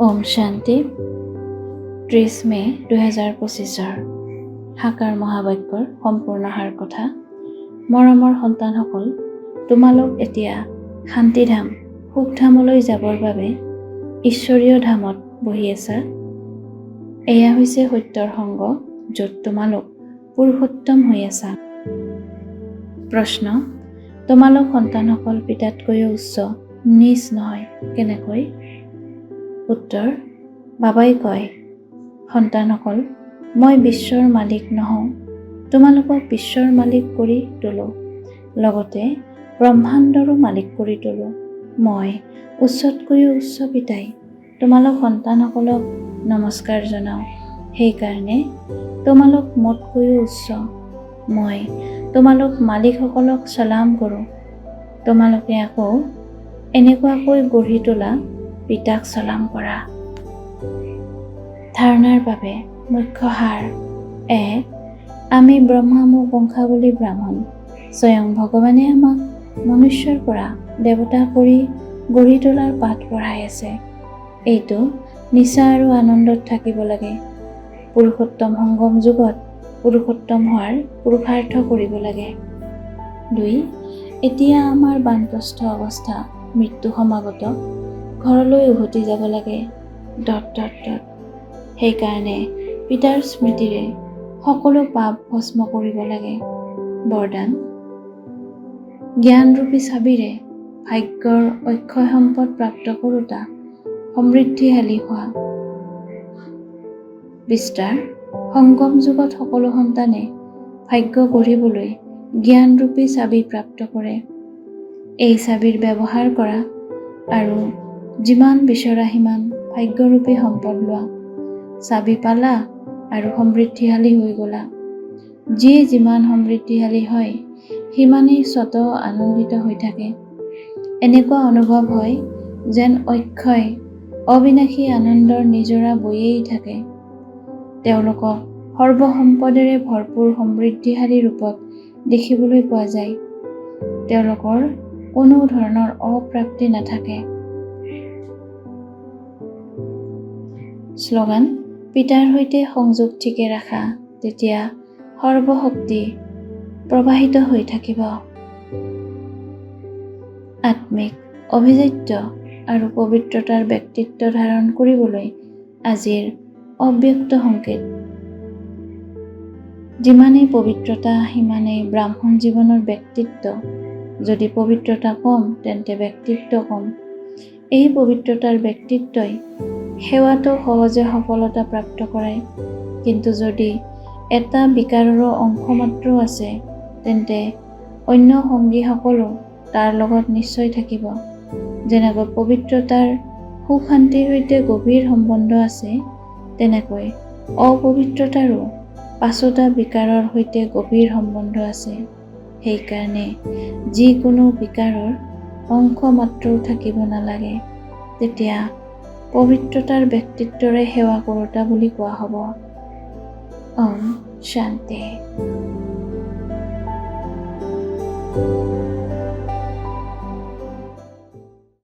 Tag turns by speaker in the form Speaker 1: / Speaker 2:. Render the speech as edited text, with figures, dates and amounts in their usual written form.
Speaker 1: ওম শান্তি 30 মে 2025 সাকাৰ মহাবাক্যৰ সম্পূৰ্ণ সাৰ কথা। মৰমৰ সন্তানসকল, তোমালোক এতিয়া শান্তিধাম সুখধামলৈ যাবৰ বাবে ঈশ্বৰীয় ধামত বহি আছা। এয়া হৈছে সত্যৰ সংগ, য'ত তোমালোক পুৰুষোত্তম হৈ আছা। প্ৰশ্ন: তোমালোক সন্তানসকল পিতাতকৈও উচ্চ, নিজ নহয়, কেনেকৈ? উত্তৰ: বাবাই কয়, সন্তানসকল, মই বিশ্বৰ মালিক নহওঁ, তোমালোকক বিশ্বৰ মালিক কৰি তোলো, লগতে ব্ৰহ্মাণ্ডৰো মালিক কৰি তোলো। মই উচ্চতকৈও উচ্চ পিতাই তোমালোক সন্তানসকলক নমস্কাৰ জনাওঁ। সেইকাৰণে তোমালোক মোতকৈও উচ্চ। মই তোমালোক মালিকসকলক চালাম কৰোঁ। তোমালোকে আকৌ এনেকুৱাকৈ গঢ়ি তোলা পিতাক চালাম কৰা। ধাৰণাৰ বাবে মুখ্য সাৰ: 1. আমি ব্ৰহ্মামুখ বংশাৱলী ব্ৰাহ্মণ। স্বয়ং ভগৱানে আমাক মনুষ্যৰ পৰা দেৱতা কৰি গঢ়ি তোলাৰ পাঠ পঢ়াই আছে। এইটো নিচা আৰু আনন্দত থাকিব লাগে। পুৰুষোত্তম সংগম যুগত পুৰুষোত্তম হোৱাৰ পুৰুষাৰ্থ কৰিব লাগে। 2. এতিয়া আমাৰ বানপ্ৰস্থ অৱস্থা মৃত্যু সমাগত, ঘৰলৈ উভতি যাব লাগে। সেইকাৰণে পিতাৰ স্মৃতিৰে সকলো পাপ ভস্ম কৰিব লাগে। বৰদান: জ্ঞানৰূপী চাবিৰে ভাগ্যৰ অক্ষয় সম্পদ প্ৰাপ্ত কৰোঁতা সমৃদ্ধিশালী হোৱা। বিস্তাৰ: সংগম যুগত সকলো সন্তানে ভাগ্য গঢ়িবলৈ জ্ঞানৰূপী চাবি প্ৰাপ্ত কৰে। এই চাবিৰ ব্যৱহাৰ কৰা আৰু যিমান বিচৰা সিমান ভাগ্যৰূপী সম্পদ লোৱা। চাবি পালা আৰু সমৃদ্ধিশালী হৈ গলা। যিয়ে যিমান সমৃদ্ধিশালী হয় সিমানেই স্বতঃ আনন্দিত হৈ থাকে। এনেকুৱা অনুভৱ হয় যেন অক্ষয় অবিনাশী আনন্দৰ নিজৰা বৈয়েই থাকে। তেওঁলোকক সৰ্বসম্পদেৰে ভৰপূৰ সমৃদ্ধিশালী ৰূপত দেখিবলৈ পোৱা যায়। তেওঁলোকৰ কোনো ধৰণৰ অপ্ৰাপ্তি নাথাকে। শ্লোগান: পিতাৰ সৈতে সংযোগ ঠিকে ৰাখা, তেতিয়া সৰ্বশক্তি প্ৰবাহিত হৈ থাকিব। আত্মিক, অভিজাত্য আৰু পবিত্ৰতাৰ ব্যক্তিত্ব ধাৰণ কৰিবলৈ আজিৰ অব্যক্ত সংকেত। যিমানেই পবিত্ৰতা সিমানেই ব্ৰাহ্মণ জীৱনৰ ব্যক্তিত্ব। যদি পবিত্ৰতা কম তেন্তে ব্যক্তিত্ব কম। এই পবিত্ৰতাৰ ব্যক্তিত্বই সেৱাতো সহজে সফলতা প্ৰাপ্ত কৰায়। কিন্তু যদি এটা বিকাৰৰো অংশ মাত্ৰ আছে তেন্তে অন্য সংগীসকলো তাৰ লগত নিশ্চয় থাকিব। যেনেকৈ পবিত্ৰতাৰ সুখ শান্তিৰ সৈতে গভীৰ সম্বন্ধ আছে, তেনেকৈ অপবিত্ৰতাৰো পাঁচোটা বিকাৰৰ সৈতে গভীৰ সম্বন্ধ আছে। সেইকাৰণে যিকোনো বিকাৰৰ অংশ মাত্ৰও থাকিব নালাগে। তেতিয়া পবিত্ৰতাৰ ব্যক্তিত্বৰে সেৱা কৰোঁতা বুলি কোৱা হ'ব। ওম শান্তি।